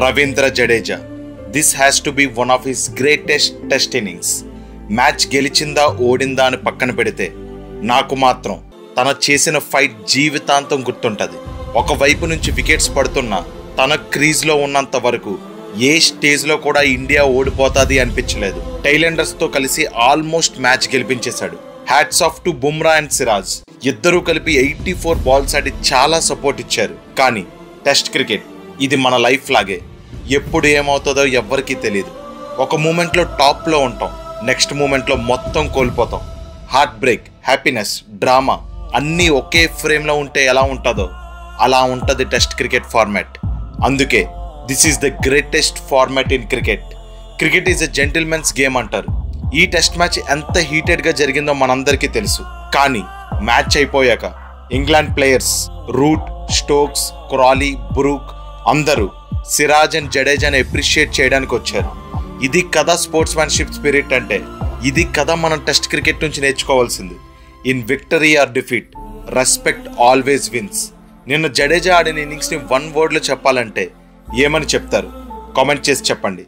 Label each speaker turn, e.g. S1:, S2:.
S1: Ravindra Jadeja. This has to be one of his greatest test innings. Match గెలిచిందా ఓడిందా అని పక్కన పెడితే నాకు మాత్రం తన చేసిన ఫైట్ జీవితాంతం గుర్తుంటది. ఒకవైపు నుంచి వికెట్స్ పడుతున్నా తన క్రీజ్లో ఉన్నంత వరకు ఏ స్టేజ్లో కూడా ఇండియా ఓడిపోతాది అనిపించలేదు. టైలెండర్స్తో కలిసి ఆల్మోస్ట్ మ్యాచ్ గెలిపించేశాడు. Hats off to Bumrah and Siraj. ఇద్దరూ కలిపి 84 బాల్స్ ఆడి చాలా సపోర్ట్ ఇచ్చారు. కానీ టెస్ట్ క్రికెట్ ఇది మన లైఫ్ లాగే. ఎప్పుడు ఏమవుతుందో ఎవ్వరికీ తెలియదు. ఒక మూమెంట్లో టాప్లో ఉంటాం, నెక్స్ట్ మూమెంట్లో మొత్తం కోల్పోతాం. హార్ట్ బ్రేక్, హ్యాపీనెస్, డ్రామా అన్నీ ఒకే ఫ్రేమ్లో ఉంటే ఎలా ఉంటుందో అలా ఉంటుంది టెస్ట్ క్రికెట్ ఫార్మాట్. అందుకే this is the greatest format in cricket. Cricket is a gentlemen's game అంటారు. ఈ టెస్ట్ మ్యాచ్ ఎంత హీటెడ్గా జరిగిందో మనందరికీ తెలుసు. కానీ మ్యాచ్ అయిపోయాక England players Root, Stokes, Crawley, Brook అందరూ సిరాజ్ అండ్ జడేజాని అప్రిషియేట్ చేయడానికి వచ్చారు. ఇది కదా స్పోర్ట్స్ మ్యాన్షిప్ స్పిరిట్ అంటే. ఇది కదా మనం టెస్ట్ క్రికెట్ నుంచి నేర్చుకోవాల్సింది. In victory or defeat, respect always wins. నిన్న జడేజా ఆడిన ఇన్నింగ్స్ని 1 wordలో చెప్పాలంటే ఏమని చెప్తారు? కామెంట్ చేసి చెప్పండి.